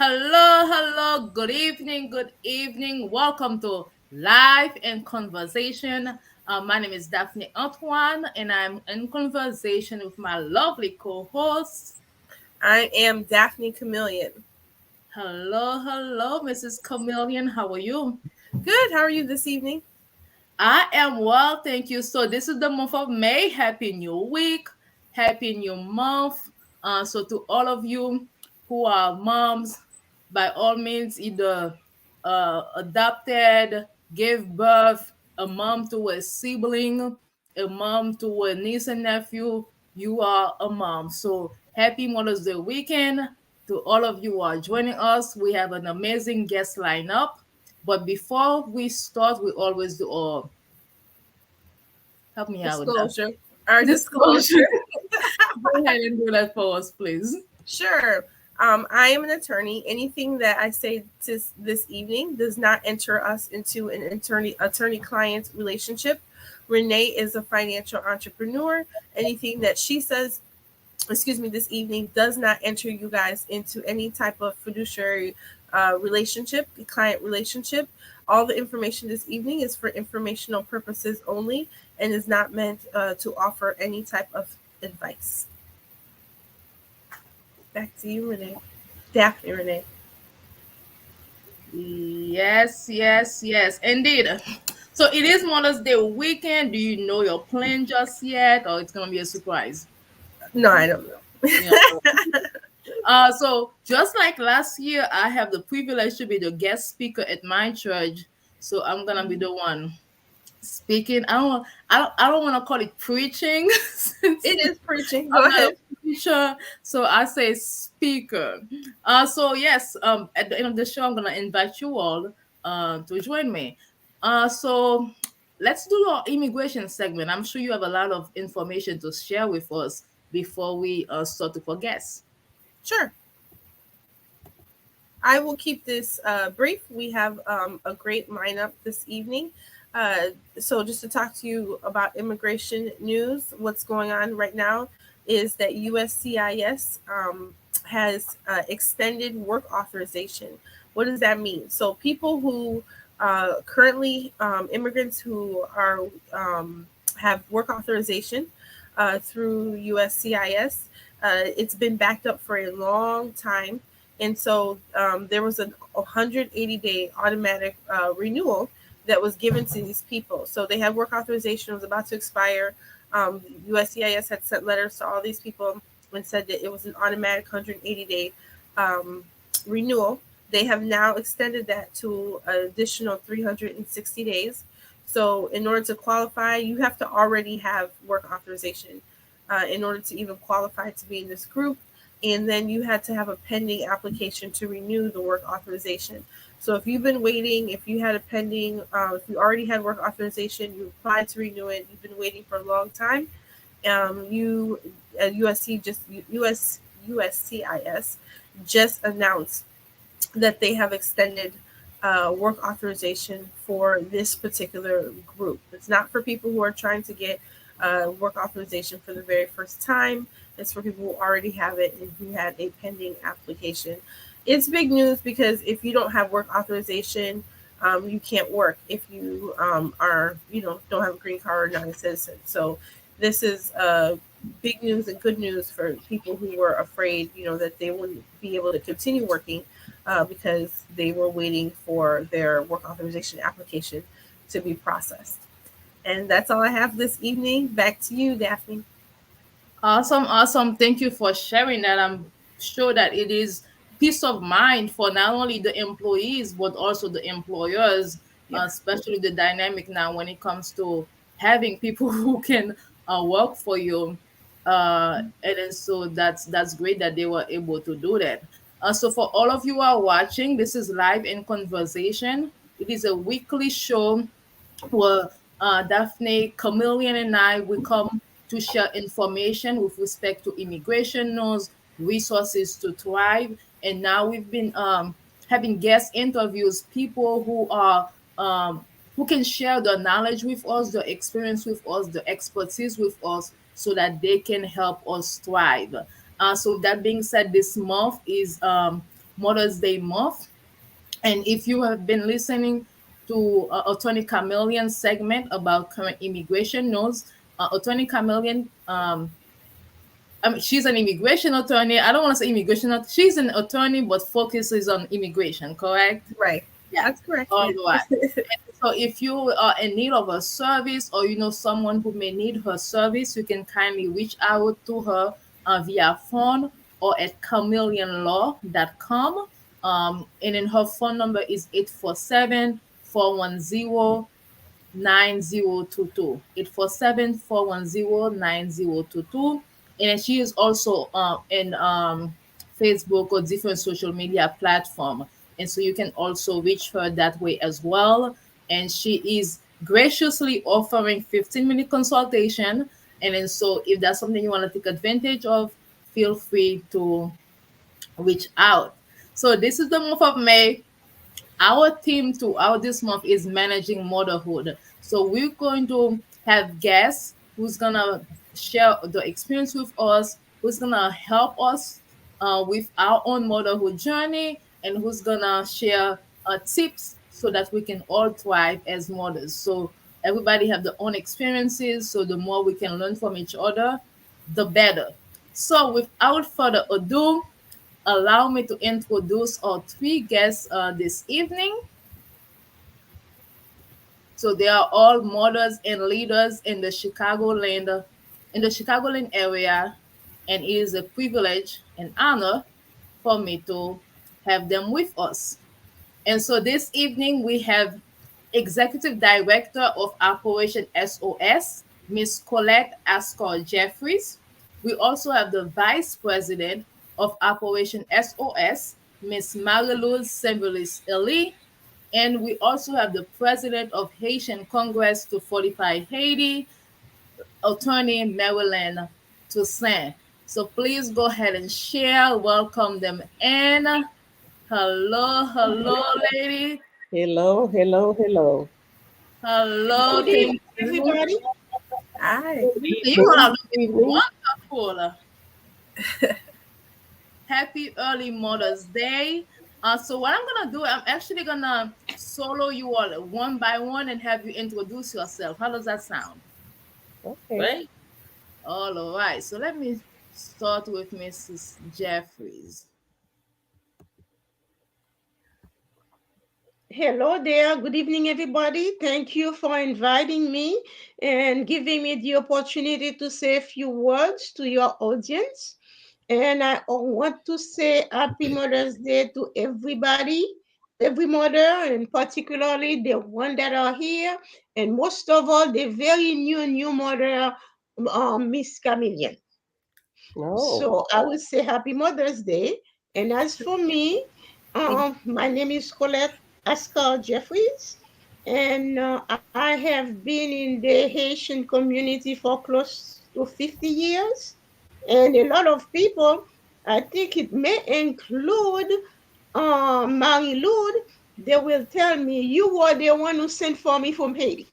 Hello, good evening, good evening. Welcome to Live and Conversation. My name is Daphnée Antoine, and I'm in conversation with my lovely co host. I am Daphnée Camilien. Hello, Mrs. Camillion. How are you? Good. How are you this evening? I am well, thank you. So, this is the month of May. Happy New Week, Happy New Month. So, to all of you who are moms, by all means, either adopted, gave birth, a mom to a sibling, a mom to a niece and nephew, you are a mom. So, happy Mother's Day weekend to all of you who are joining us. We have an amazing guest lineup. But before we start, we always do help me out with that. Disclosure. Our Disclosure. disclosure. Go ahead and do that for us, please. Sure. I am an attorney. Anything that I say this evening does not enter us into an attorney-client relationship. Renee is a financial entrepreneur. Anything that she says, this evening does not enter you guys into any type of fiduciary relationship, client relationship. All the information this evening is for informational purposes only and is not meant to offer any type of advice. Back to you, Renee. Daphnée Renee. Yes, indeed. So it is Mother's Day weekend. Do you know your plan just yet, or it's gonna be a surprise? No, I don't Yeah. know. So just like last year, I have the privilege to be the guest speaker at my church. So I'm gonna be the one speaking. I don't want to call it preaching since It is preaching. Go I'm not ahead. a preacher, so I say speaker. So yes, at the end of the show, I'm gonna invite you all to join me. So let's do our immigration segment. I'm sure you have a lot of information to share with us before we start to forget. Sure. I will keep this brief. We have a great lineup this evening. So, just to talk to you about immigration news, what's going on right now is that USCIS has extended work authorization. What does that mean? So, people who currently immigrants who are have work authorization through USCIS, it's been backed up for a long time, and so there was a 180-day automatic renewal that was given to these people. So they had work authorization, was about to expire. USCIS had sent letters to all these people and said that it was an automatic 180-day renewal. They have now extended that to an additional 360 days. So in order to qualify, you have to already have work authorization in order to even qualify to be in this group. And then you had to have a pending application to renew the work authorization. So if you've been waiting, if you had a pending, if you already had work authorization, you applied to renew it, you've been waiting for a long time, you USCIS just announced that they have extended work authorization for this particular group. It's not for people who are trying to get work authorization for the very first time. It's for people who already have it and who had a pending application. It's big news because if you don't have work authorization, you can't work if you are, don't have a green card or not a citizen. So this is big news and good news for people who were afraid, that they wouldn't be able to continue working because they were waiting for their work authorization application to be processed. And that's all I have this evening. Back to you, Daphnée. Awesome. Thank you for sharing that. I'm sure that it is peace of mind for not only the employees but also the employers, Yeah. especially the dynamic now when it comes to having people who can work for you. And then so that's great that they were able to do that. So for all of you who are watching, this is live in conversation. It is a weekly show where Daphnée Camilien and I we come to share information with respect to immigration news, resources to thrive, and now we've been having guest interviews, people who can share their knowledge with us, their experience with us, their expertise with us, so that they can help us thrive. So with that being said, this month is Mother's Day month. And if you have been listening to Attorney Camillian's segment about current immigration news, Attorney Camillian, I mean, she's an immigration attorney. I don't want to say immigration. She's an attorney, but focuses on immigration. Correct? Right. Yeah. That's correct. All Yeah. right. So if you are in need of a service, or you know someone who may need her service, you can kindly reach out to her via phone or at chameleonlaw.com. And then her phone number is 847-410-9022. 847-410-9022. And then she is also in Facebook or different social media platform, and so you can also reach her that way as well. And she is graciously offering 15-minute consultation. And then so if that's something you want to take advantage of, feel free to reach out. So this is the month of May. Our theme throughout this month is managing motherhood. So we're going to have guests who's gonna share the experience with us, who's gonna help us with our own motherhood journey, and who's gonna share tips so that we can all thrive as mothers. So everybody have their own experiences. So the more we can learn from each other, the better. So without further ado, allow me to introduce our three guests this evening. So they are all mothers and leaders in the Chicagoland area, and it is a privilege and honor for me to have them with us. And so this evening we have Executive Director of Operation S.O.S, Miss Collette Ascar Jeffries. We also have the Vice President of Operation S.O.S, Miss Marie-Lourdes Sainvilus-Elie. And we also have the President of Haitian Congress to Fortify Haiti, Attorney Marilyn Toussaint. So please go ahead and share. Welcome them in. Hello, hello, lady. Hello, hello, hello. Hello, Good thank evening, you. everybody. Hi. Good You evening. are Good looking evening. wonderful. Happy early Mother's Day. So what I'm gonna do, I'm actually gonna solo you all one by one and have you introduce yourself. How does that sound? Okay. Right. All right. So let me start with Mrs. Jeffries. Hello there. Good evening, everybody. Thank you for inviting me and giving me the opportunity to say a few words to your audience. And I want to say Happy Mother's Day to everybody, every mother, and particularly the one that are here, and most of all, the very new mother, Miss Camillian. No. So I will say Happy Mother's Day. And as for me, my name is Collette Ascar Jeffries, and I have been in the Haitian community for close to 50 years. And a lot of people, I think it may include Marie-Lourdes, they will tell me you were the one who sent for me from Haiti.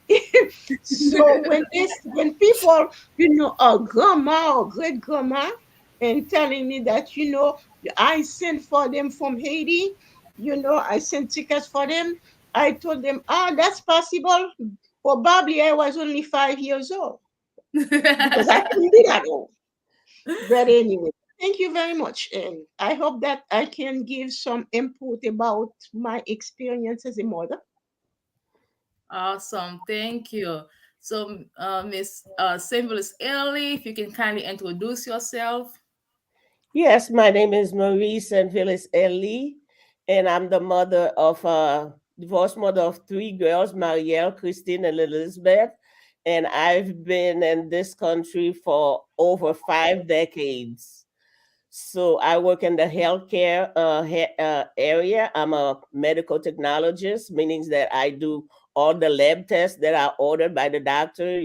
So when people, our grandma or great grandma, and telling me that I sent for them from Haiti, I sent tickets for them. I told them, that's possible. Probably I was only 5 years old because I couldn't be that old. But anyway, thank you very much. And I hope that I can give some input about my experience as a mother. Awesome. Thank you. So, Miss Sainvilus-Elie, if you can kindly introduce yourself. Yes, my name is Marie Sainvilus-Elie, and I'm the mother of divorced mother of three girls, Marielle, Christine, and Elizabeth. And I've been in this country for over 5 decades. So I work in the healthcare area. I'm a medical technologist, meaning that I do all the lab tests that are ordered by the doctor,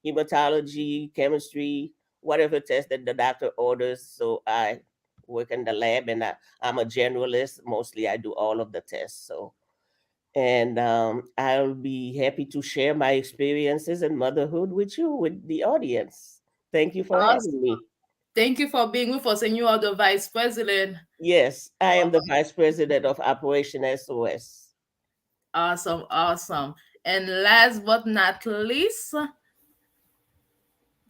hematology, chemistry, whatever test that the doctor orders. So I work in the lab, and I'm a generalist. Mostly I do all of the tests. So, and I'll be happy to share my experiences in motherhood with you, with the audience. Thank you for Awesome. having me. Thank you for being with us, and you are the vice president. Yes, I am the vice president of Operation S.O.S. Awesome, awesome. And last but not least,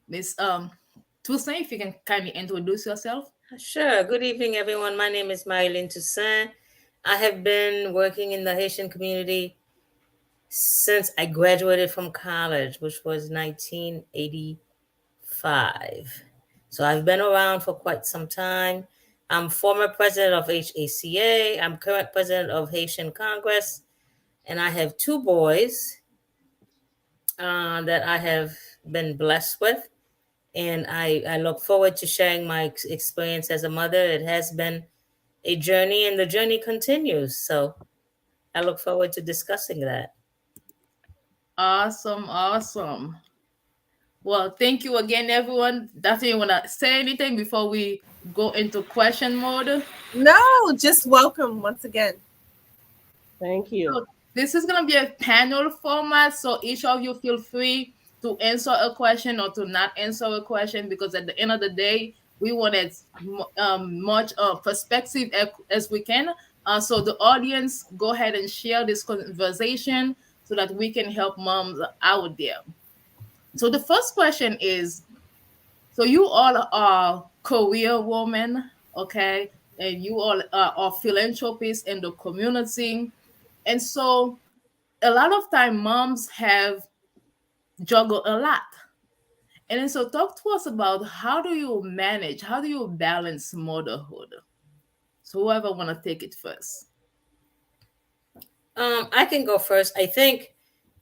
Miss Toussaint, if you can kindly introduce yourself. Sure. Good evening, everyone. My name is Marie-Lourdes Toussaint. I have been working in the Haitian community since I graduated from college, which was 1985. So I've been around for quite some time. I'm former president of HACA. I'm current president of Haitian Congress. And I have two boys that I have been blessed with. And I look forward to sharing my experience as a mother. It has been a journey, and the journey continues. So I look forward to discussing that. Awesome, awesome. Well, thank you again, everyone. Daphne, you wanna say anything before we go into question mode? No, just welcome once again. Thank you. So this is gonna be a panel format, so each of you feel free to answer a question or to not answer a question, because at the end of the day, we want as much perspective as we can. So the audience, go ahead and share this conversation so that we can help moms out there. So the first question is, so you all are career women, okay? And you all are philanthropists in the community. And so a lot of time moms have juggled a lot. And then so talk to us about how do you manage, how do you balance motherhood? So whoever want to take it first. I can go first. I think,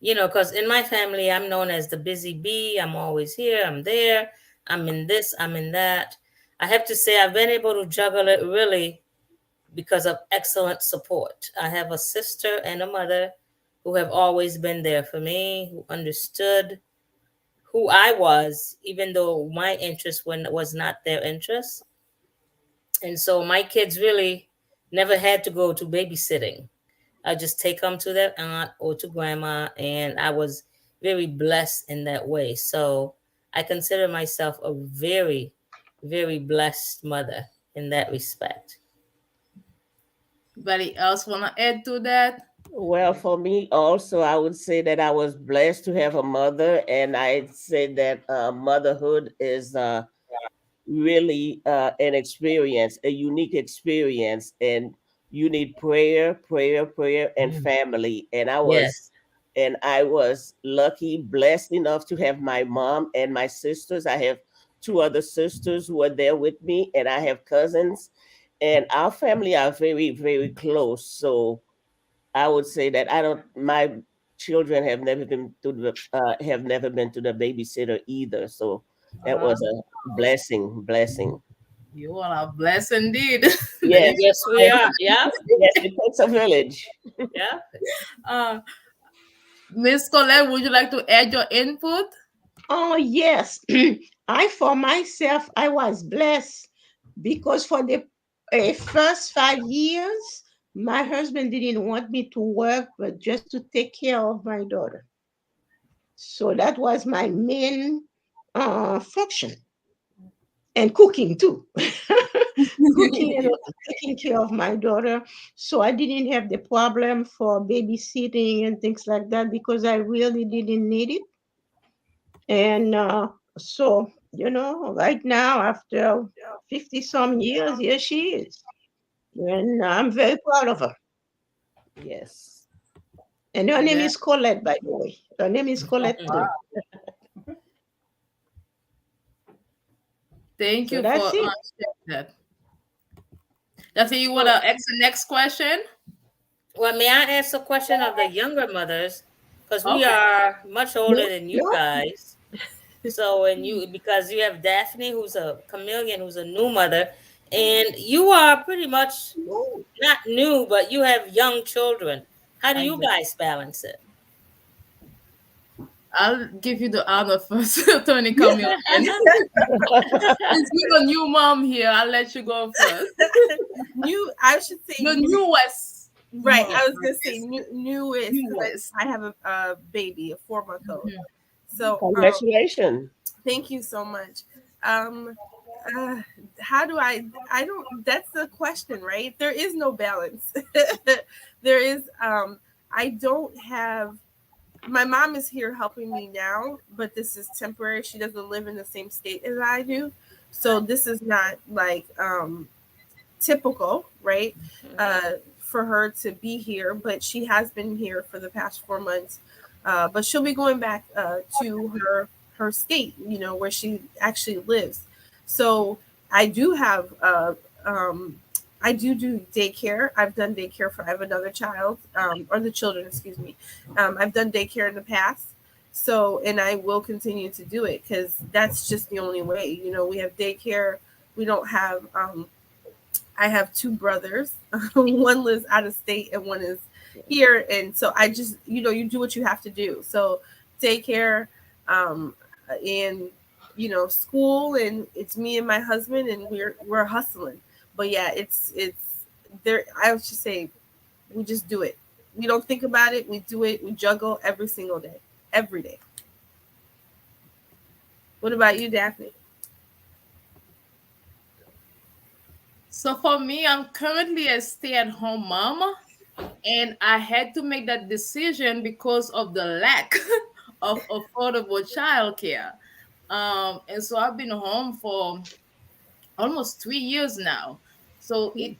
because in my family, I'm known as the busy bee. I'm always here, I'm there, I'm in this, I'm in that. I have to say, I've been able to juggle it really because of excellent support. I have a sister and a mother who have always been there for me, who understood who I was, even though my interest was not their interest. And so my kids really never had to go to babysitting. I just take them to their aunt or to grandma, and I was very blessed in that way. So I consider myself a very, very blessed mother in that respect. Anybody else want to add to that? Well, for me also, I would say that I was blessed to have a mother, and I'd say that motherhood is really an experience, a unique experience, and you need prayer, prayer, prayer, and family. Yes. And I was lucky, blessed enough to have my mom and my sisters. I have two other sisters who are there with me, and I have cousins, and our family are very, very close. So I would say that I don't. My children have never been to the babysitter either. So that Uh, was a blessing. you all are blessed indeed. Yes, Yes, we are. Yeah. yes, it takes a village. Yeah. uh, Miss Collette, would you like to add your input? Oh, yes. I, for myself, I was blessed because for the first 5 years, my husband didn't want me to work, but just to take care of my daughter. So that was my main function, and cooking too. Cooking and also taking care of my daughter. So I didn't have the problem for babysitting and things like that because I really didn't need it. And so, right now, after 50 some years, here she is. And I'm very proud of her. Yes. And her name Yeah. is Collette, by the way. Her name is Collette too. Thank So you for that's it. sharing that. Daphne, you want to ask the next question? Well, may I ask a question of the younger mothers? Because we Okay. are much older than you No, guys. So, because you have Daphnée, who's a chameleon, who's a new mother, and you are pretty much no. not new, but you have young children. How do you Exactly. guys balance it? I'll give you the honor first, Tony Camilien. Since you're the new mom here, I'll let you go first. I should say The newest right. mom. I was gonna say newest. 'Cause Newest. I have a baby, a 4-month-old. So Congratulations. thank you so much. Um, how do I don't, that's the question, right? There is no balance. There is, I don't have, my mom is here helping me now, but this is temporary. She doesn't live in the same state as I do. So this is not like typical, right? For her to be here, but she has been here for the past 4 months. But she'll be going back to her state, you know, where she actually lives. So I do have I do daycare. I've done daycare for, I have another child, or the children, excuse me. I've done daycare in the past. So, and I will continue to do it because that's just the only way. You know, we have daycare. We don't have, I have two brothers. One lives out of state and one is here. And so I just, you know, you do what you have to do. So daycare, and, you know, school, and it's me and my husband, and we're hustling. But yeah, it's there. I would just say we just do it. We don't think about it. We do it. We juggle every single day, every day. What about you, Daphnée? So for me, I'm currently a stay-at-home mom, and I had to make that decision because of the lack of affordable childcare. And so I've been home for almost 3 years now. So it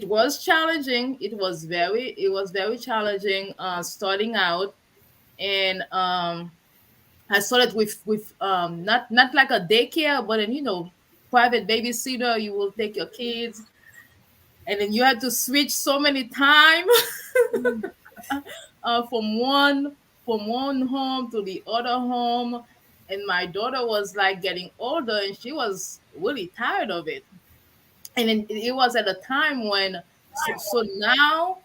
was challenging. It was very challenging starting out, and I started with not like a daycare, but then private babysitter. You will take your kids, and then you had to switch so many times from one home to the other home. And my daughter was like getting older, and she was really tired of it. And then it was at a time when, so now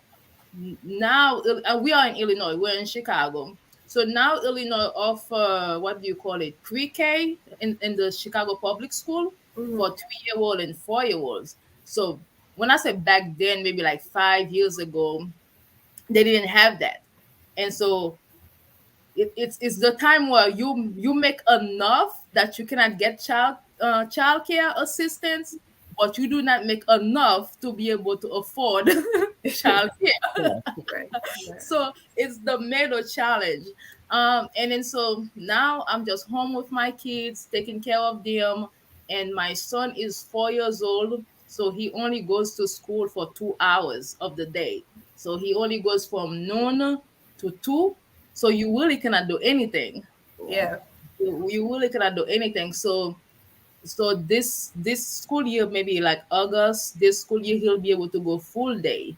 we are in Illinois, we're in Chicago. So now Illinois offer, what do you call it, pre-K in the Chicago public school Mhm. for 3-year-old and 4-year-olds. So when I say back then, maybe like 5 years ago, they didn't have that. And so it's the time where you make enough that you cannot get child care assistance, but you do not make enough to be able to afford child care. Yeah. Right. Right. So it's the middle challenge. And then so now I'm just home with my kids, taking care of them. And my son is 4 years old, so he only goes to school for 2 hours of the day. So he only goes from noon to 2. So you really cannot do anything. Yeah. You really cannot do anything. So this school year, maybe like August, this school year he'll be able to go full day.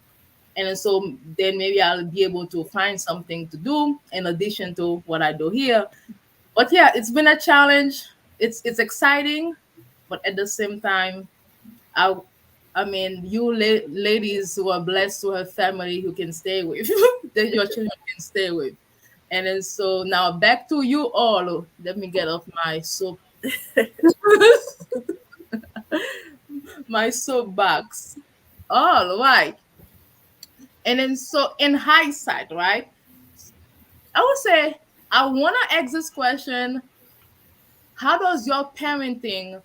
And then so then maybe I'll be able to find something to do in addition to what I do here. But yeah, it's been a challenge. It's exciting, but at the same time, I I mean, you ladies who are blessed to have family who can stay with, that your children can stay with. And then so now back to you all. Let me get off my soap my soapbox. All right. And then so in hindsight, right? I would say I wanna ask this question. How does your parenting,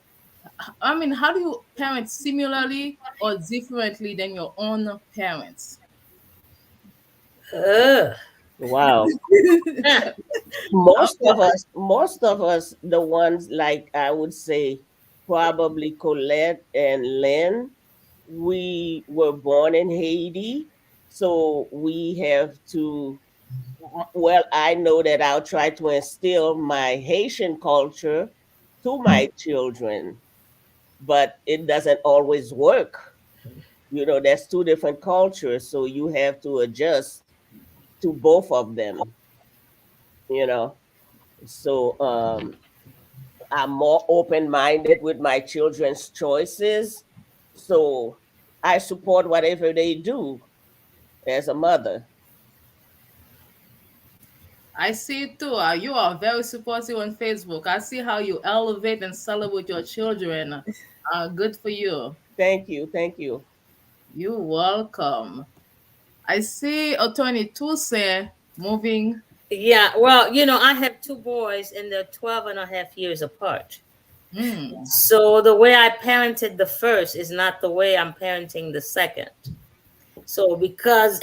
I mean, how do you parent similarly or differently than your own parents? Ugh. Wow. Most of us, the ones like I would say probably Collette and Lynn, we were born in Haiti, so we have to. Well, I know that I'll try to instill my Haitian culture to my children, but it doesn't always work. You know, there's two different cultures, so you have to adjust to both of them, you know. So I'm more open-minded with my children's choices. So I support whatever they do as a mother. I see it too. You are very supportive on Facebook. I see how you elevate and celebrate your children. Good for you. Thank you. Thank you. You're welcome. I see Attorney Toussaint moving. Yeah, well, I have two boys and they're 12 and a half years apart. Mm. So the way I parented the first is not the way I'm parenting the second. So because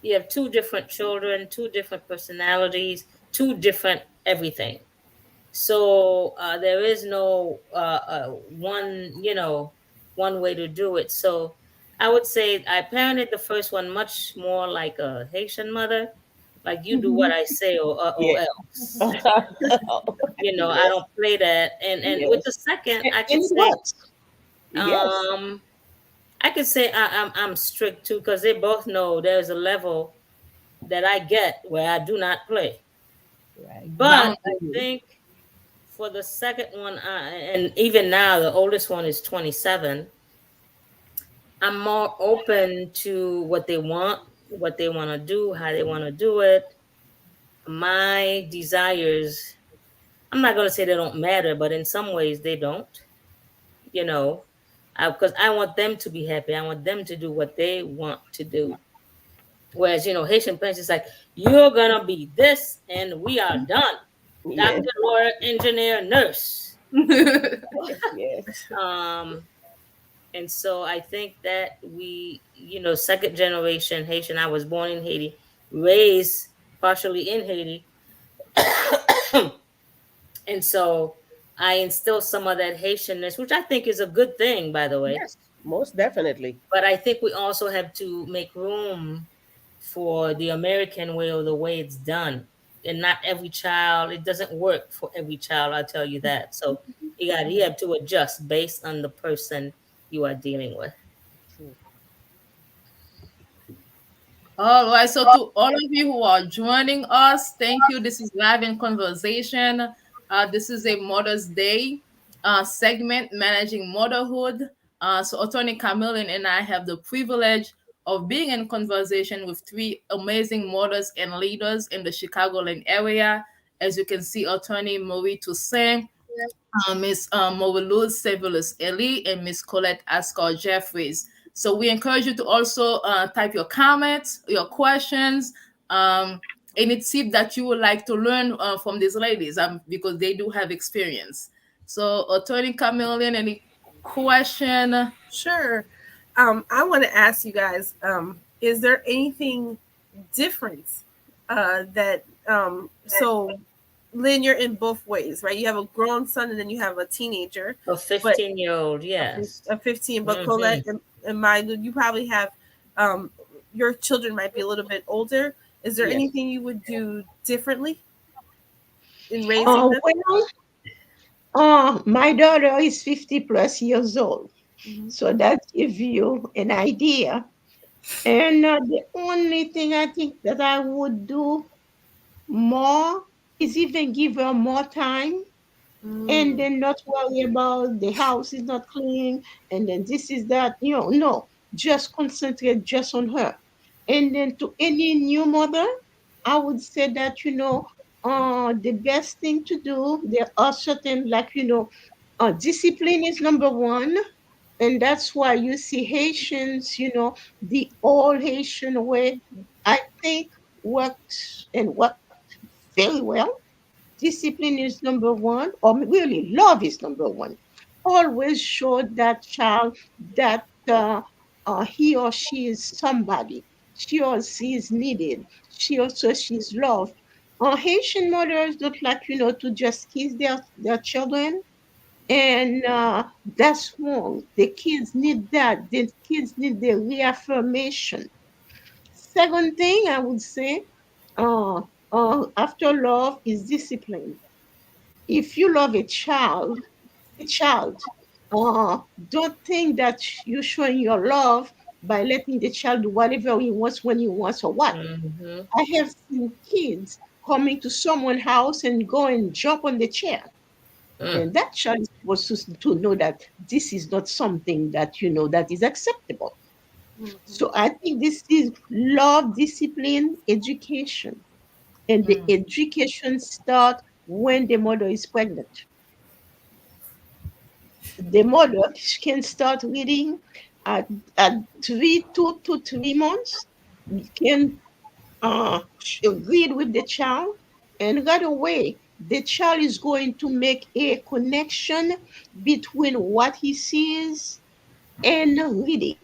you have two different children, two different personalities, two different everything. So there is no one, one way to do it. So I would say I parented the first one much more like a Haitian mother, like you do what Mhm. I say or Yeah. else. I Yes. don't play that. And with the Yes. second, And I it could say, works. Yes. um, I could say I'm strict too because they both know there's a level that I get where I do not play. Right. But I Boundary. think for the second one, and even now, the oldest one is 27. I'm more open to what they want to do, how they want to do it. My desires, I'm not going to say they don't matter, but in some ways they don't, you know, because I want them to be happy. I want them to do what they want to do. Whereas, Haitian parents is like, you're going to be this and we are done. Yes. Doctor, lawyer, engineer, nurse. Yes. Um, And so I think that second generation Haitian, I was born in Haiti, raised partially in Haiti. And so I instill some of that Haitianness, which I think is a good thing, by the way. Yes. Most definitely. But I think we also have to make room for the American way or the way it's done. And not every child, it doesn't work for every child, I'll tell you that. So you have to adjust based on the person you are dealing with. True. All right. So to all of you who are joining us, thank you. This is Live in Conversation. This is a Mother's Day segment, Managing Motherhood. So Attorney Camilien and I have the privilege of being in conversation with three amazing mothers and leaders in the Chicagoland area. As you can see, Attorney Marie Toussaint, Miss Marie-Lourdes Sainvilus-Elie, and Miss Collette Ascar Jeffries. So we encourage you to also type your comments, your questions, any tip that you would like to learn from these ladies, because they do have experience. So, Attorney Camillion, any question? Sure. I want to ask you guys, is there anything different that so Lynn, you're in both ways, right? You have a grown son and then you have a teenager, A but 15-year-old, yes. a 15. But Hmm. Colette and Milo, you probably have um, your children might be a little bit older. Is there Yes. anything you would do differently in raising them? Well, my daughter is 50 plus years old. Mhm. So that gives you an idea. And the only thing I think that I would do more is even give her more time and Mm. then not worry about the house is not clean and then this is that. No, just concentrate just on her. And then to any new mother, I would say that, the best thing to do, there are certain, like, discipline is number one. And that's why you see Haitians, the old Haitian way, I think works and worked very well. Discipline is number one, or really love is number one. Always show that child that he or she is somebody. She or she is needed. She also she's loved. Haitian mothers don't like, to just kiss their children. And that's wrong. The kids need that. The kids need the reaffirmation. Second thing I would say, after love is discipline. If you love a child, uh, don't think that you're showing your love by letting the child do whatever he wants when he wants or what. Hmm. I have seen kids coming to someone's house and go and jump on the chair. Mm. And that child is supposed to know that this is not something that that is acceptable. Mhm. So I think this is love, discipline, education. And the Mm. education start when the mother is pregnant. The mother can start reading at, at 2 to 3 months. You can read with the child, and right away the child is going to make a connection between what he sees and reading.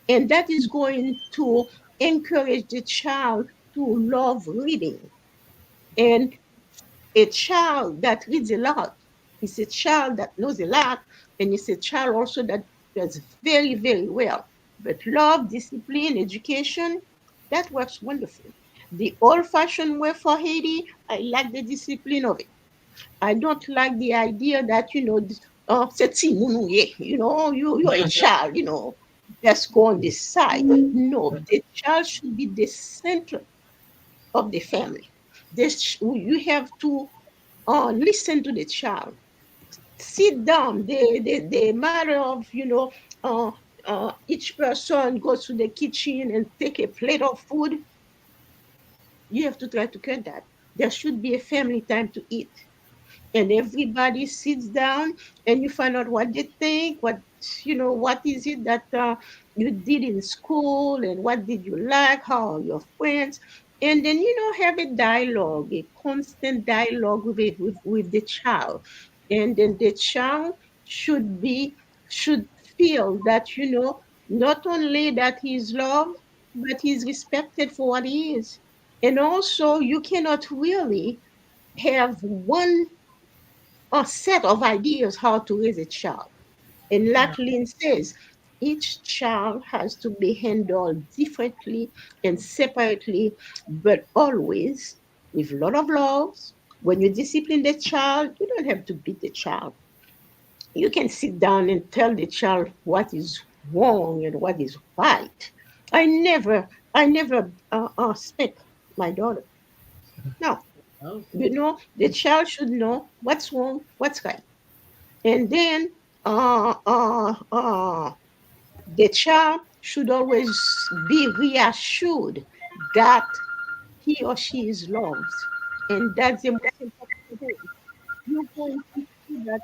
And that is going to encourage the child to love reading. And a child that reads a lot is a child that knows a lot, and it's a child also that does very, very well. But love, discipline, education, that works wonderful. The old fashioned way for Haiti, I like the discipline of it. I don't like the idea that, c'est you're a child, just go on this side. No, the child should be the center of the family. You have to listen to the child. Sit down. The matter of, each person goes to the kitchen and take a plate of food. You have to try to cut that. There should be a family time to eat, and everybody sits down and you find out what they think, what is it that you did in school, and what did you like, how are your friends, and then have a dialogue, a constant dialogue with the child. And then the child should feel that not only that he's loved, but he's respected for what he is. And also, you cannot really have one a set of ideas how to raise a child. And like Lynn says, each child has to be handled differently and separately, but always with a lot of love. When you discipline the child, you don't have to beat the child. You can sit down and tell the child what is wrong and what is right. I never spank my daughter. No, Okay. the child should know what's wrong, what's right. And then uh, uh, uh, the child should always be reassured that he or she is loved. And that's the most important thing. You're going to see that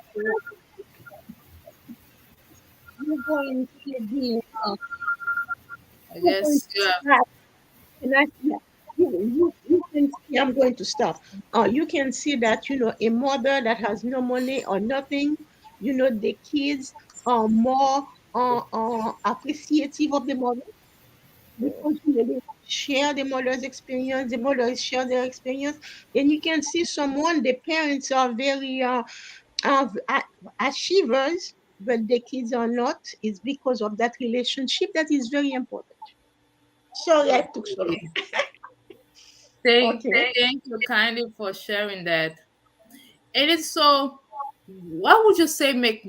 you're going to be, I you're going guess to you have. start. And yeah, you can see, I'm going to stop. You can see that, a mother that has no money or nothing, the kids are more appreciative of the mother because they share the mother's experience, the mothers share their experience. And you can see someone, the parents are very uh, achievers, but the kids are not. It's because of that relationship that is very important. Sorry, I took so long. Okay. Thank you kindly for sharing that. And it's so. What would you say make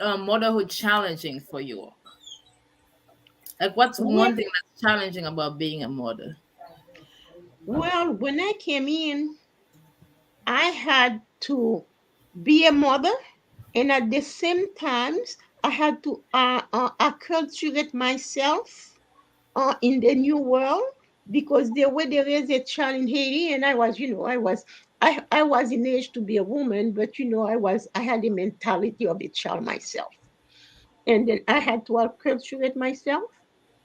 motherhood challenging for you? Like, what's Well, one thing that's challenging about being a mother? well, when I came in, I had to be a mother, and at the same times, I had to acculturate myself in the new world because the way there is a child in Haiti, and I was in age to be a woman, but I had the mentality of a child myself, and then I had to acculturate myself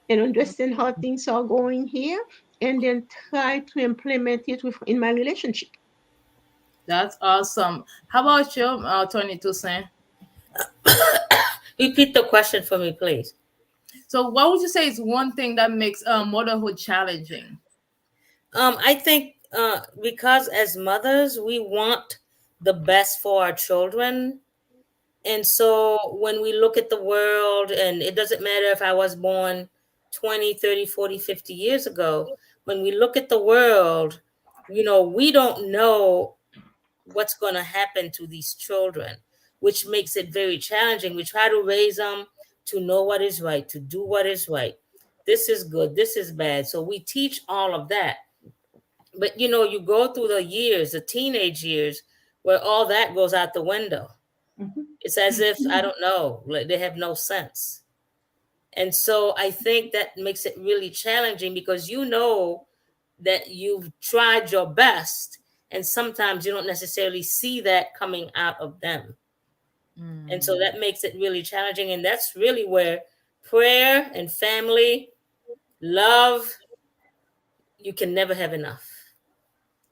and understand how things are going here, and then try to implement it in my relationship. That's awesome. How about you, Tony Toussaint? Repeat the question for me, please. So, what would you say is one thing that makes motherhood challenging? I think because as mothers, we want the best for our children. And so when we look at the world, and it doesn't matter if I was born 20, 30, 40, 50 years ago, when we look at the world, we don't know what's going to happen to these children, which makes it very challenging. We try to raise them to know what is right, to do what is right. This is good, this is bad. So we teach all of that. But you go through the years, the teenage years, where all that goes out the window. It's as if, I don't know, like they have no sense. And so I think that makes it really challenging because that you've tried your best, and sometimes you don't necessarily see that coming out of them. And so that makes it really challenging. And that's really where prayer and family, love, you can never have enough.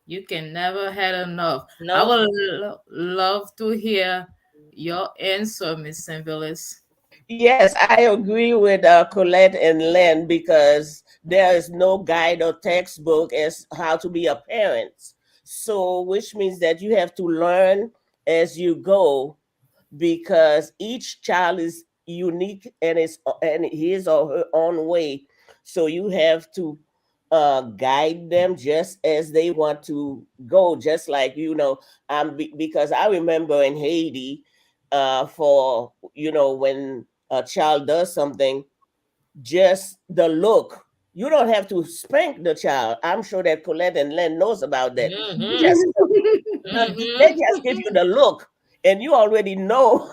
You can never had enough. I Nope. would love to hear your answer, Miss Sainvilus. Yes, I agree with Collette and Lynn because there is no guide or textbook as how to be a parent. So, which means that you have to learn as you go because each child is unique and is and his or her own way. So you have to guide them just as they want to go. Just like because I remember in Haiti, for when a child does something, just the look. You don't have to spank the child. I'm sure that Colette and Len knows about that. Mm-hmm. Just they Mm-hmm. just give you the look, and you already know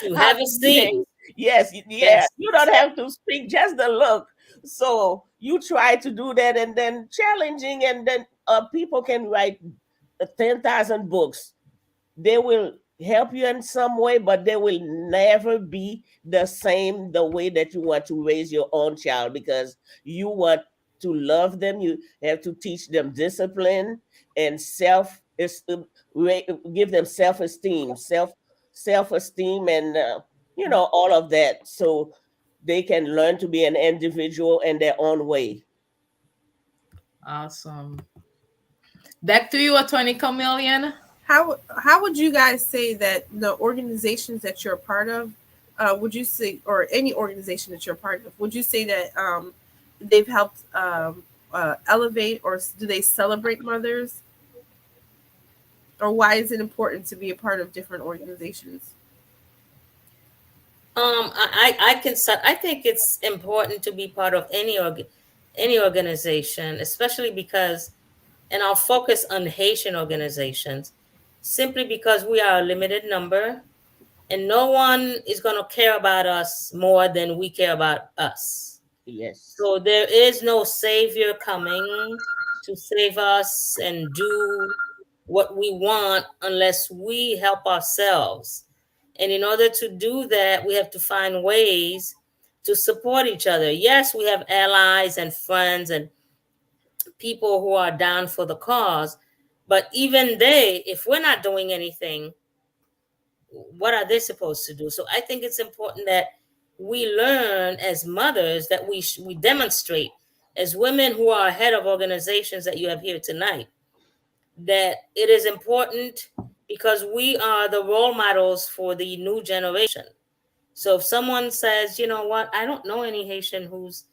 To how have to esteem. behave. Yes, yeah. Yes. You don't have to speak, just the look. So you try to do that, and then challenging, and then people can write 10,000 books. They will help you in some way, but they will never be the same the way that you want to raise your own child because you want to love them. You have to teach them discipline and give them self esteem, and all of that, so they can learn to be an individual in their own way. Awesome. Back to you, Attorney Chameleon. How would you guys say that the organizations that you're a part of, would you say, or any organization that you're a part of, would you say that they've helped elevate, or do they celebrate mothers, or why is it important to be a part of different organizations? I think it's important to be part of any organization, especially because, and I'll focus on Haitian organizations, simply because we are a limited number, and no one is going to care about us more than we care about us. Yes. So there is no savior coming to save us and do what we want unless we help ourselves. And in order to do that, we have to find ways to support each other. Yes, we have allies and friends and people who are down for the cause, but even they, if we're not doing anything, what are they supposed to do? So I think it's important that we learn as mothers, that we demonstrate as women who are head of organizations that you have here tonight, that it is important because we are the role models for the new generation. So if someone says, you know what, I don't know any Haitian who's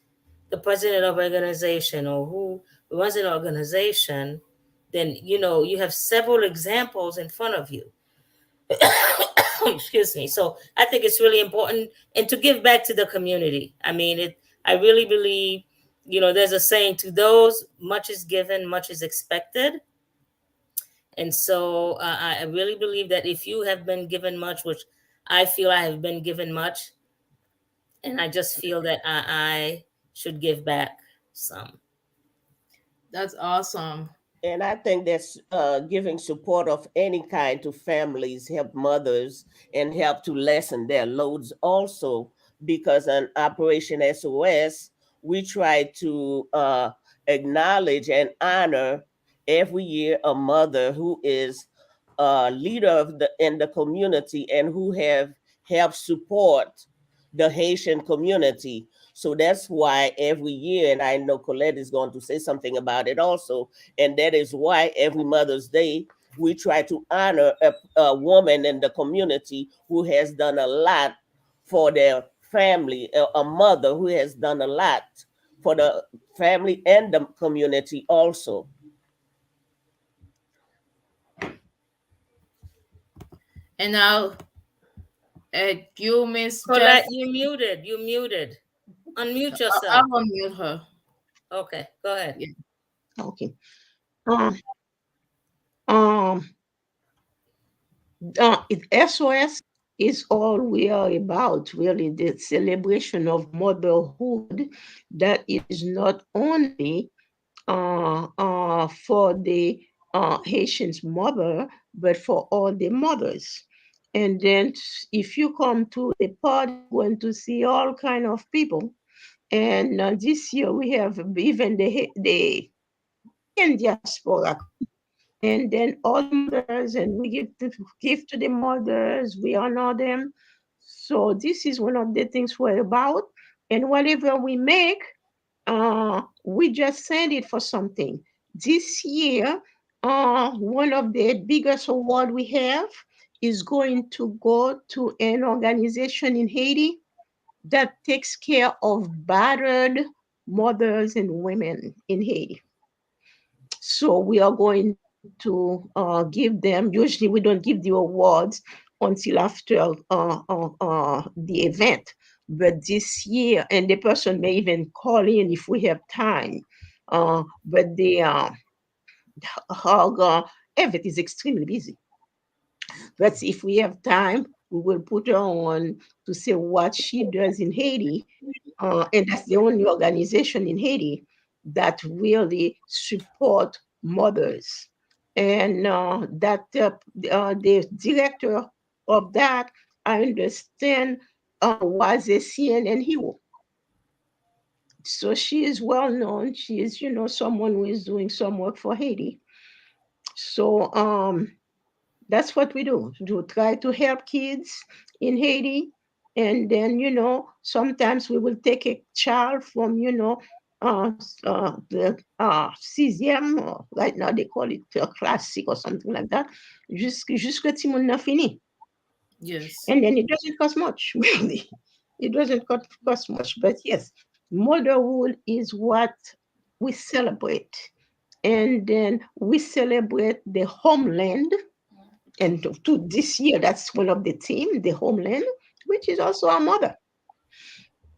the president of an organization or who runs an organization, then you have several examples in front of you. Excuse me. So I think it's really important, and to give back to the community. I mean, I really believe, there's a saying: to those much is given, much is expected. And so I really believe that if you have been given much, which I feel I have been given much, and I just feel that I should give back some. That's awesome. And I think that's giving support of any kind to families, help mothers, and help to lessen their loads also. Because on Operation S.O.S, we try to acknowledge and honor every year a mother who is a leader in the community and who have helped support the Haitian community. So that's why every year, and I know Collette is going to say something about it also, and that is why every Mother's Day we try to honor a woman in the community who has done a lot for their family, a mother who has done a lot for the family and the community also. And now, you, Miss Jeff, Colette, you muted. You muted. Unmute I'll yourself. unmute her. Okay, go ahead. Yeah. Okay. Um, um, SOS is all we are about, really, the celebration of motherhood that is not only for the Haitian's mother, but for all the mothers. And then if you come to the party, you're going to see all kind of people. And this year we have even Haitian diaspora come. And then all the mothers, and we give to the mothers, we honor them. So this is one of the things we're about. And whatever we make, we just send it for something. This year, one of the biggest award we have is going to go to an organization in Haiti that takes care of battered mothers and women in Haiti. So we are going to give them. Usually, we don't give the awards until after the event. But this year, and the person may even call in if we have time. But the event is extremely busy. But if we have time, we will put her on to say what she does in Haiti. And that's the only organization in Haiti that really support mothers. And the director of that, I understand, was a CNN hero. So she is well known. She is, someone who is doing some work for Haiti. So that's what we do. To try to help kids in Haiti. And then, sometimes we will take a child from, the sixième, or right now they call it classic or something like that, jusqu'à ti moun nan fini. Yes. And then it doesn't cost much, really. It doesn't cost much. But yes, motherhood is what we celebrate. And then we celebrate the homeland, and to this year, that's one of the theme, the homeland, which is also our mother.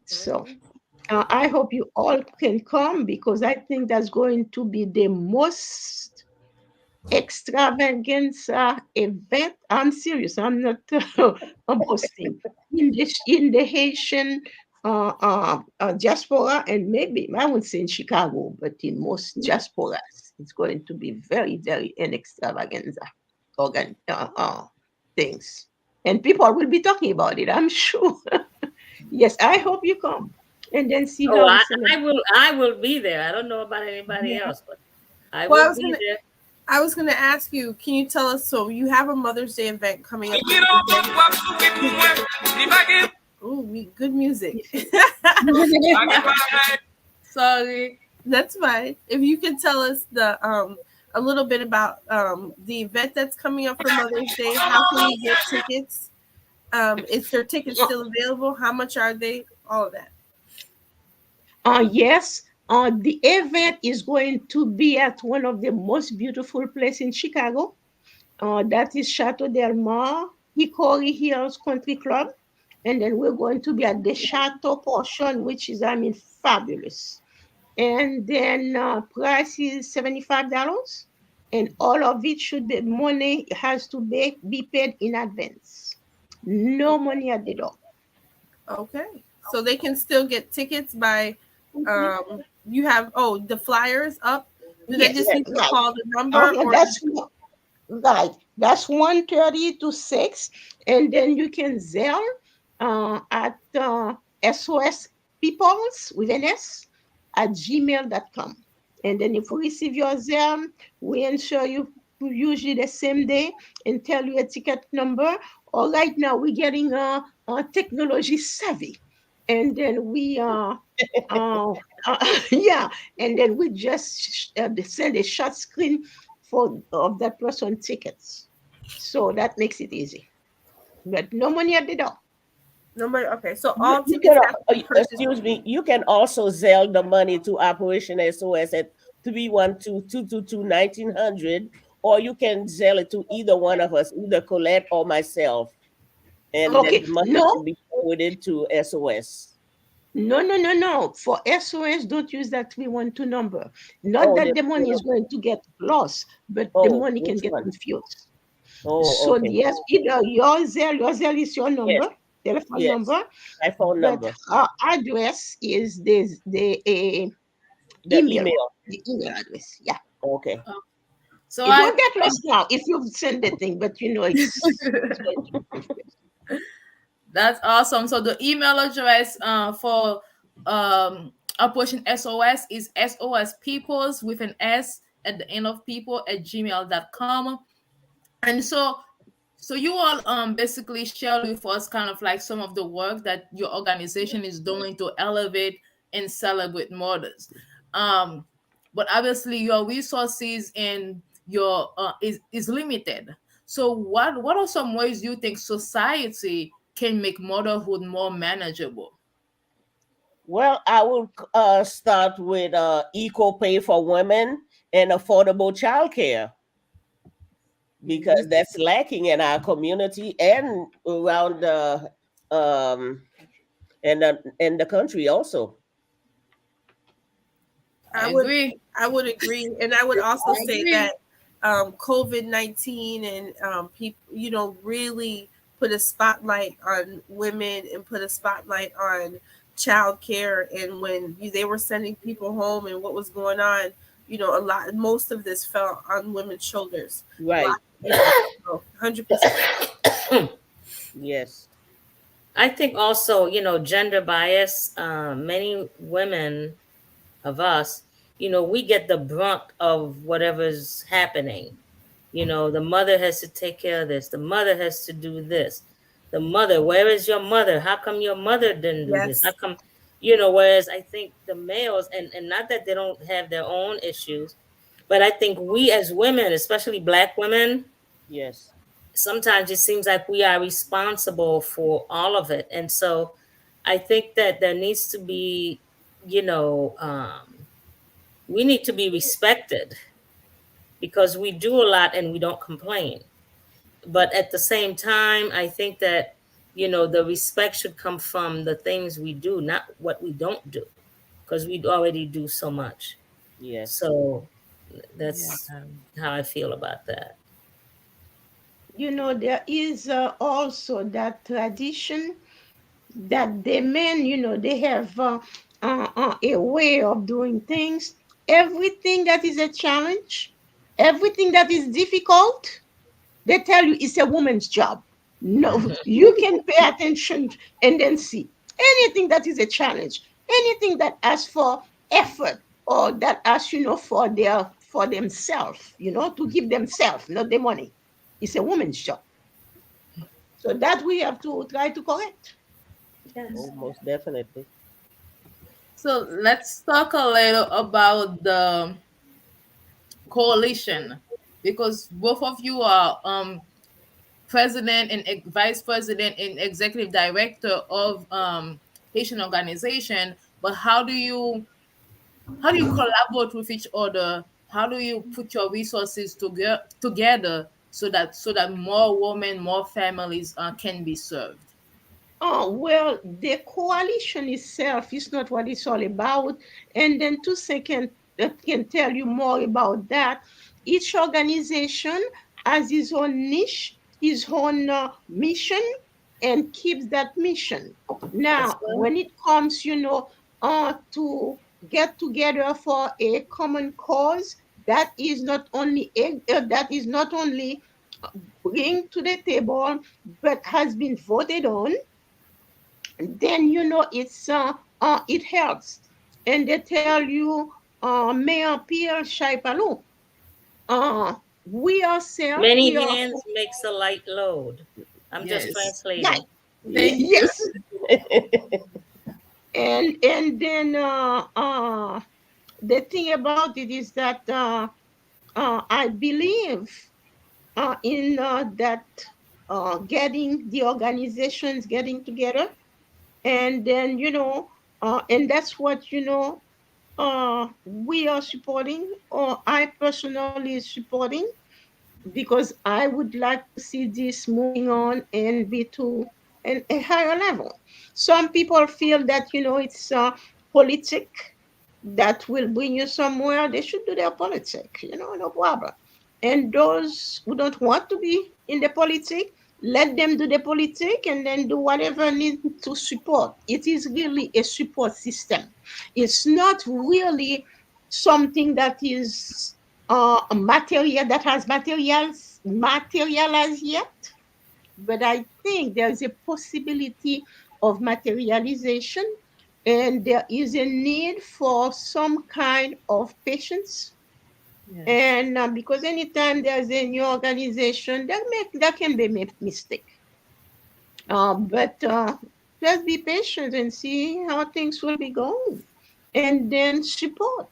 So I hope you all can come, because I think that's going to be the most extravaganza event. I'm serious. I'm not I'm boasting. In the Haitian diaspora, and maybe I won't say in Chicago, but in most diasporas, it's going to be very, very an extravaganza things, and people will be talking about it, I'm sure. Yes, I hope you come, and then see Oh, how we I, celebrate. I will. I will be there. I don't know about anybody Yeah. else, but I Well, will be there. I was gonna ask you, can you tell us? So you have a Mother's Day event coming up. Ooh, good music. Sorry. That's fine. If you could tell us a little bit about the event that's coming up for Mother's Day, how can we get tickets? Is there tickets still available? How much are they? All of that. Yes, the event is going to be at one of the most beautiful places in Chicago. That is Chateau Del Mar, Hickory Hills Country Club. And then we're going to be at the Chateau portion, which is, fabulous. And then price is $75. And all of it money has to be paid in advance. No money at the door. Okay. So they can still get tickets by you have the flyers up. Do they just need to call the number? Or That's right. That's 1:30 to 6. And then you can Zelle at S.O.S peoples with an S at gmail.com. And then if we receive your Zelle, we ensure you usually the same day and tell you a ticket number. Or right now we're getting technology savvy. And then we yeah, and then we just send a short screen of that person tickets. So that makes it easy. But no money at the door. Number, okay. So all You tickets can, have to be purchased. excuse me, you can also Zelle the money to Operation SOS at 312-222-1900, or you can Zelle it to either one of us, either Collette or myself. And Okay, the money no. can be forwarded to SOS. No. For SOS, don't use that 312 number. Not that the money is going to get lost, but the money can get confused. So okay. yes, either your Zelle is your number, telephone number. My phone number. Our address is the email. The email address. Yeah. Okay. So it won't get lost now if you send the thing, but it's that's awesome. So the email address for Operation SOS is SOS Peoples with an S at the end of people at gmail.com. And so you all basically shared with us kind of like some of the work that your organization is doing to elevate and celebrate mothers. Um, but obviously your resources and your is limited. So what are some ways you think society can make motherhood more manageable? Well, I will start with equal pay for women and affordable childcare because that's lacking in our community and around the um in the country also. I I would agree. I would agree, and I would also I say agree. that COVID-19 and people, really put a spotlight on women and put a spotlight on childcare. And when they were sending people home and what was going on, most of this fell on women's shoulders. Right. 100%. Yes. I think also, gender bias, many women of us, we get the brunt of whatever's happening. The mother has to take care of this. The mother has to do this. The mother, where is your mother? How come your mother didn't do this? How Yes. come, whereas I think the males, and not that they don't have their own issues, but I think we as women, especially Black women, Yes. sometimes it seems like we are responsible for all of it. And so I think that there needs to be, you know, um, we need to be respected because we do a lot and we don't complain. But at the same time, I think that, the respect should come from the things we do, not what we don't do, because we already do so much. Yes. So Yeah. that's how I feel about that. There is also that tradition that the men, they have a way of doing things. Everything that is a challenge, everything that is difficult, they tell you it's a woman's job. No, you can pay attention and then see anything that is a challenge, anything that asks for effort or that asks, for themselves, to give themselves, not the money. It's a woman's job. So that we have to try to correct. Oh, Yes. most definitely. So let's talk a little about the coalition, because both of you are president and vice president and executive director of Haitian organization. But how do you collaborate with each other? How do you put your resources together so that more women, more families can be served? Oh, well, the coalition itself is not what it's all about. And then Toussaint can tell you more about that. Each organization has its own niche, his own mission, and keeps that mission. That's Now, good. when it comes, to get together for a common cause, that is not only bring to the table, but has been voted on, then it helps. And they tell you, Mayor Pierre Chaipalou, uh we ourselves, Many we are hands makes a light load. I'm just Yes. yeah, translating. Thank you. yes. And then the thing about it is that I believe in that getting the organizations getting together, and then and that's what we are supporting, or I personally is supporting, because I would like to see this moving on and be to a higher level. Some people feel that it's politic that will bring you somewhere. They should do their politics, no problem. And those who don't want to be in the politic, let them do the politic and then do whatever need to support. It is really a support system. It's not really something that is a material that has materialized yet, but I think there's a possibility of materialization, and there is a need for some kind of patience, Yes. And because anytime there's a new organization, that can be mistake. But just be patient and see how things will be going, and then support.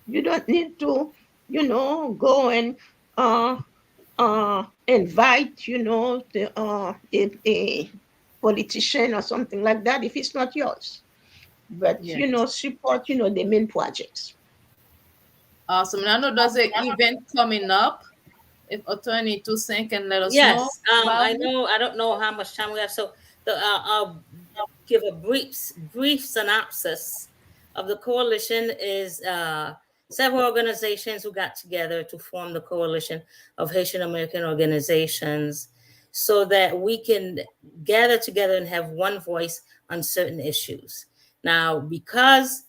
You don't need to, go and uh, invite, a politician or something like that if it's not yours. But Yes. support, the main projects. Awesome. Now, I know there's an event coming up. If Attorney Toussaint can let us know Yes, about I it. know. I don't know how much time we have, so I'll give a brief synopsis of the coalition. Is several organizations who got together to form the coalition of Haitian American organizations, so that we can gather together and have one voice on certain issues. Now, because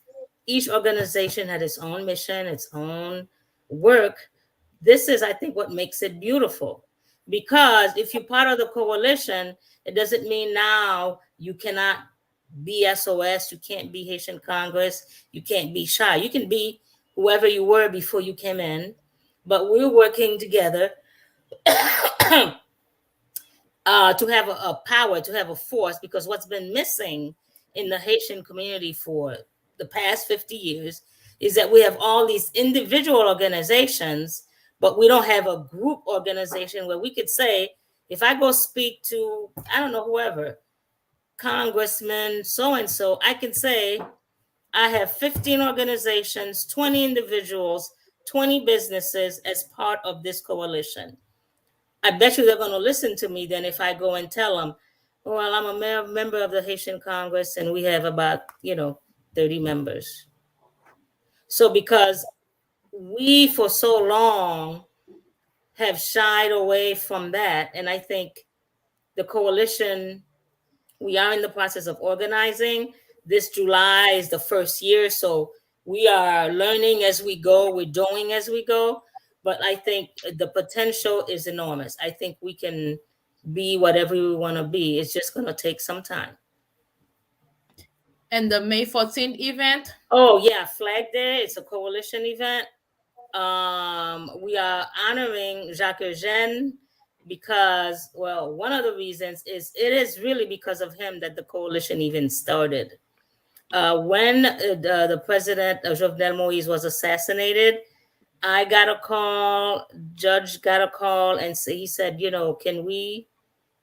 each organization had its own mission, its own work, this is, I think, what makes it beautiful. Because if you're part of the coalition, it doesn't mean now you cannot be S.O.S, you can't be Haitian Congress, you can't be shy. You can be whoever you were before you came in, but we're working together to have a power, to have a force, because what's been missing in the Haitian community for the past 50 years is that we have all these individual organizations, but we don't have a group organization where we could say, if I go speak to, I don't know, whoever, congressman, so and so, I can say, I have 15 organizations, 20 individuals, 20 businesses as part of this coalition. I bet you they're going to listen to me then if I go and tell them, well, I'm a member of the Haitian Congress and we have about, 30 members. So because we for so long have shied away from that, and I think the coalition, we are in the process of organizing. This July is the first year, so we are learning as we go, we're doing as we go. But I think the potential is enormous. I think we can be whatever we want to be. It's just going to take some time. And the May 14th event. Oh, yeah, Flag Day. It's a coalition event. We are honoring Jacques Eugène because, well, one of the reasons is it is really because of him that the coalition even started. When the president, Jovenel Moïse, was assassinated, I got a call, judge got a call, and he said, can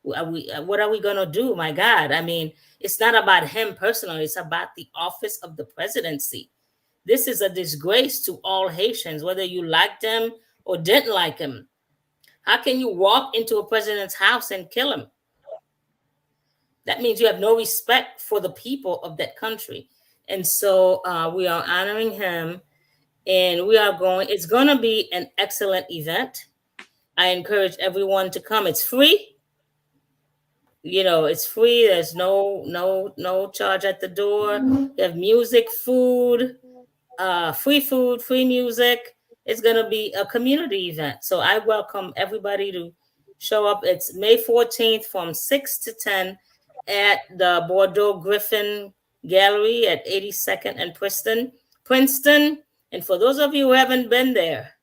what are we going to do? My God. I mean, it's not about him personally. It's about the office of the presidency. This is a disgrace to all Haitians, whether you liked him or didn't like him. How can you walk into a president's house and kill him? That means you have no respect for the people of that country. And so we are honoring him, and it's going to be an excellent event. I encourage everyone to come. It's free. It's free. There's no charge at the door. You have music, food, free music. It's going to be a community event. So I welcome everybody to show up. It's May 14th from 6 to 10 at the Bordeaux Griffin Gallery at 82nd and Princeton. And for those of you who haven't been there,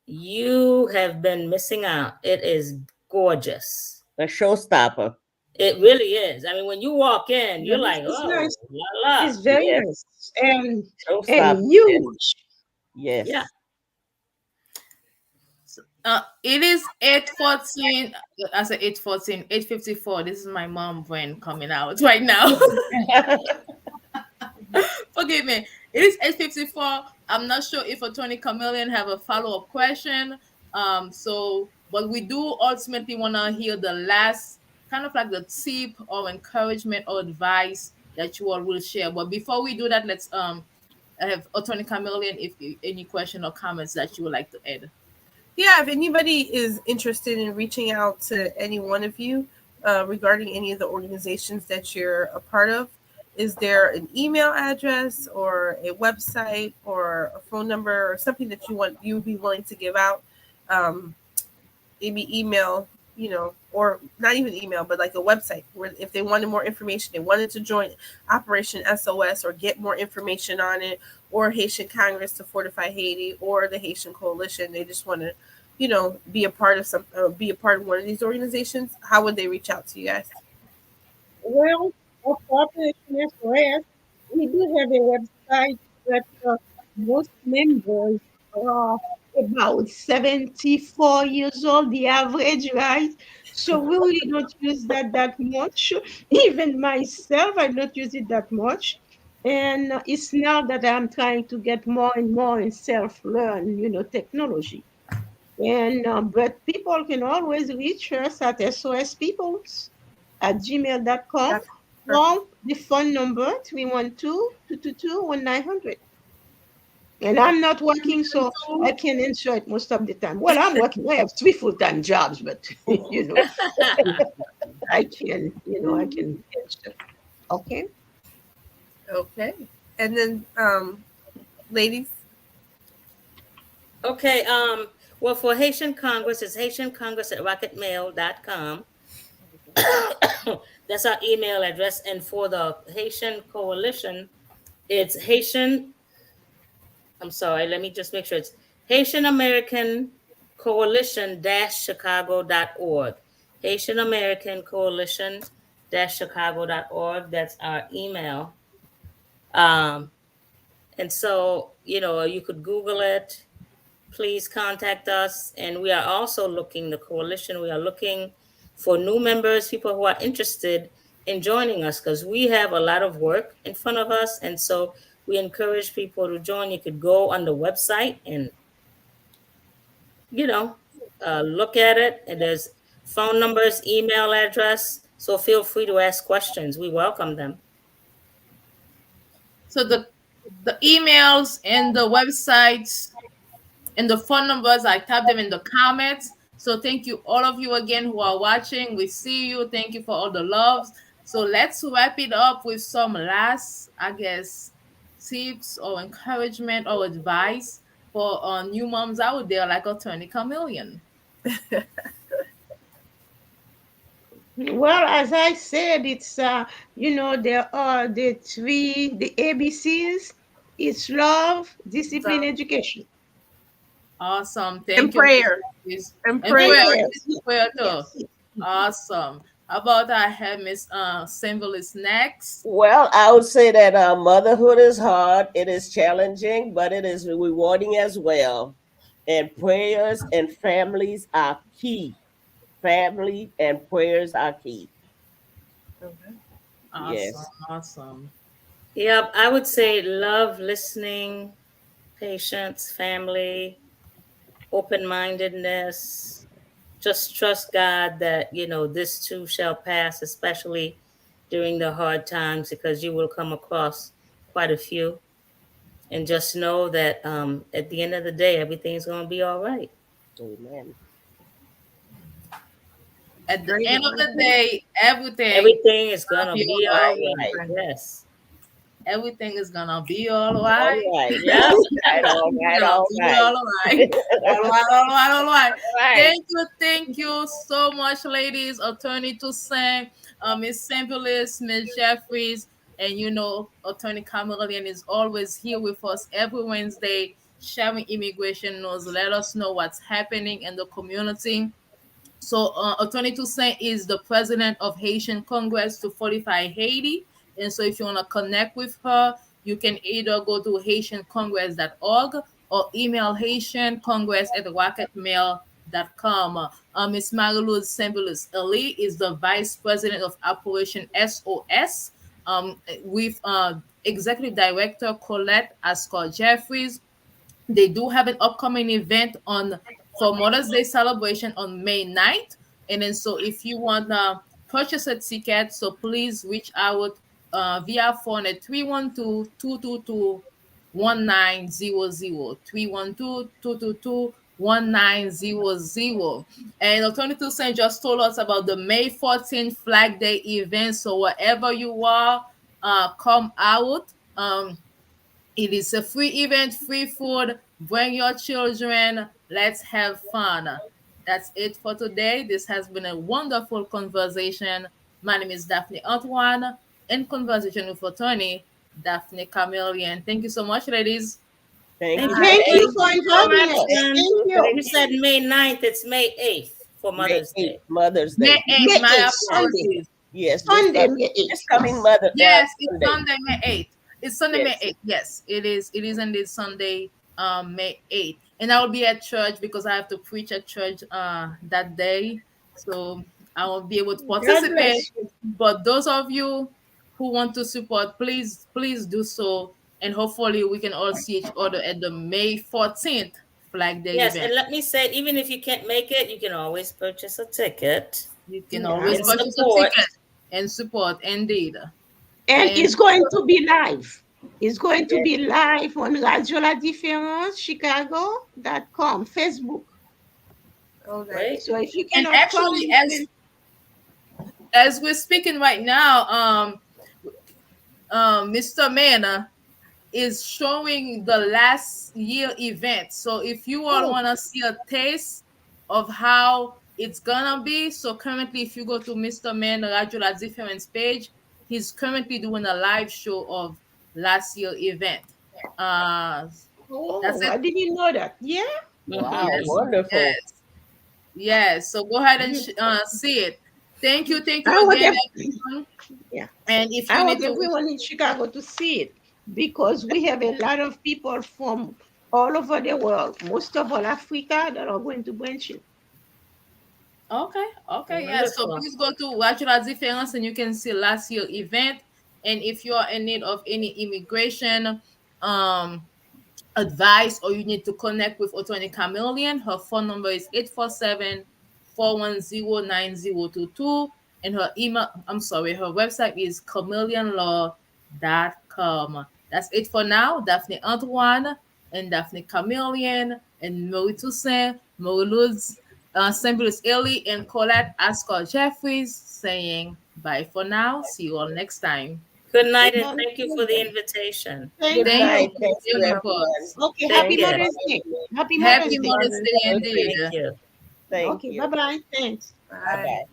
you have been missing out. It is gorgeous. A showstopper. It really is. I mean, when you walk in, Yeah, you're like, it's oh, nice. la la. It's very Yes. nice and Showstopper. huge. Yes. Yeah. It is 8:14. I said 8:14, 8:54. This is my mom brain coming out right now. Forgive me. It is 8:54. I'm not sure if Attorney Camilien have a follow-up question. But we do ultimately want to hear the last kind of like the tip or encouragement or advice that you all will share. But before we do that, let's have Attorney Camilien if any question or comments that you would like to add. Yeah, if anybody is interested in reaching out to any one of you regarding any of the organizations that you're a part of, is there an email address or a website or a phone number or something that you would be willing to give out? Maybe email, or not even email, but like a website where if they wanted more information, they wanted to join Operation SOS or get more information on it, or Haitian Congress to Fortify Haiti, or the Haitian Coalition, they just want to, be a part of be a part of one of these organizations, how would they reach out to you guys? Well, of Operation S.O.S, we do have a website, but most members are about 74 years old, the average, right? So we really don't use that much. Even myself, I don't use it that much. And it's now that I'm trying to get more and more in self-learn, technology. And but people can always reach us at sospeoples@gmail.com That's perfect. or the phone number 312-222-1900. And Okay. I'm not working, so I can answer it most of the time. Well, I'm working. I have three full-time jobs, but I can answer. Okay. Okay. And then, ladies. Okay. Well, for Haitian Congress, it's Haitian Congress at rocketmail.com. That's our email address. And for the Haitian Coalition, it's Haitian. I'm sorry, let me just make sure it's Haitian American Coalition Chicago.org. Haitian American Coalition Chicago.org. That's our email. Um, and so, you could Google it. Please contact us. And we are also looking, the coalition, we are looking for new members, people who are interested in joining us, because we have a lot of work in front of us. And so we encourage people to join. You could go on the website and, you know, look at it. And there's phone numbers, email address. So feel free to ask questions. We welcome them. So the emails and the websites and the phone numbers, I type them in the comments. So thank you all of you again who are watching. We see you. Thank you for all the loves. So let's wrap it up with some last, I guess, tips or encouragement or advice for new moms out there like Attorney Camilien. Well, as I said, it's there are the ABCs. It's love, discipline, So, education, Awesome. and Thank you, Miss prayer. Jeffries. And And prayer. and prayer. prayers. Prayer too. Yes. Awesome. How about I have Miss Sainvilus next? Well, I would say that motherhood is hard, it is challenging, but it is rewarding as well. And prayers and families are key. Family and prayers are key. Okay. Awesome. Yes. Awesome. Yep, I would say love, listening, patience, family, open mindedness. Just trust God that, this too shall pass, especially during the hard times, because you will come across quite a few. And just know that at the end of the day, everything's going to be all right. Amen. At the Great end of advice. the day, everything Everything is going gonna to be be all all right. Right. right. Yes. Everything is gonna be all All right. right. Yep. Right, all It's right, gonna all be right. all right. All right, all right, all right. Right. Thank you so much, ladies. Attorney Toussaint, Miss Sainvilus, Miss Jeffries, and Attorney Camilien is always here with us every Wednesday, sharing immigration news. Let us know what's happening in the community. So, Attorney Toussaint is the president of Haitian Congress to Fortify Haiti. And so, if you want to connect with her, you can either go to HaitianCongress.org or email Haitian Congress at rocketmail.com. Ms. Marie-Lourdes Sainvilus-Elie is the vice president of Operation S.O.S. With executive director Collette Ascar Jeffries. They do have an upcoming event on for Mother's Day celebration on May 9th. And then so if you want to purchase a ticket, so please reach out via phone at 312-222-1900. 312-222-1900. And Alternative Saint just told us about the May 14th Flag Day event. So wherever you are, come out. It is a free event, free food. Bring your children. Let's have fun. That's it for today. This has been a wonderful conversation. My name is Daphnée Antoine, in conversation with attorney Daphnée Camilien. Thank you so much, ladies. Thank you. Thank you for Thank you so inviting much. us. And Thank you. you said May 9th. It's May 8th for May Mother's 8th, Day. Mother's May Day. 8th, May my 8th, Sunday. apologies. Yes, Sunday, May 8th. this coming Mother Yes, it's Sunday. Sunday, May 8th. It's Sunday, May Yes. 8th. Yes, it is. It is indeed Sunday, May 8th. And I will be at church because I have to preach at church that day. So I won't be able to God participate. bless you. But those of you who want to support, please do so. And hopefully we can all see each other at the May 14th Flag Day Yes, and event. let me say, even if you can't make it, you can always purchase a ticket You can Yeah. always in purchase a support. ticket and support, indeed. And And it's going to be live. It's going to be live on Radio La Différence, Chicago.com, Facebook. Okay. Right? So if you and cannot come, actually, you can. as we're speaking right now, Mr. Mana is showing the last year event. So if you all Oh, want to see a taste of how it's gonna be, so currently if you go to Mr. Mana Radio La Difference page, he's currently doing a live show of last year event. Uh that's oh, it. I didn't know that. Yeah. Wow, Wow. Yes, wonderful. yes, yes. So go ahead and Beautiful. see it. Thank I you want again, them, everyone. yeah. And if I you want need to, everyone in Chicago to see it because we have a lot of people from all over the world, most of all Africa, that are going to branch in. okay, yeah. So Wonderful. please go to Watch La Différence and you can see last year event. And if you are in need of any immigration um advice or you need to connect with Attorney Camillion, her phone number is 847-410-9022. And her email, I'm sorry, her website is chameleonlaw.com. That's it for now. Daphnée Antoine and Daphnée Camillion and Marie Toussaint, Marie-Lourdes, Sainvilus-Elie, and Collette Ascar Jeffries saying bye for now. See you all next time. Good night, and Amen. thank you for the invitation. Thank Good Thank you. you night. for Thank you, being with everyone. us. Okay, Take happy Thank you, care. Mother's Mother's Day. Day. Happy Happy Mother's Day. Mother's Day Mother's indeed. Thank you. Thank Okay, you. bye bye. Thanks. Bye Bye. bye.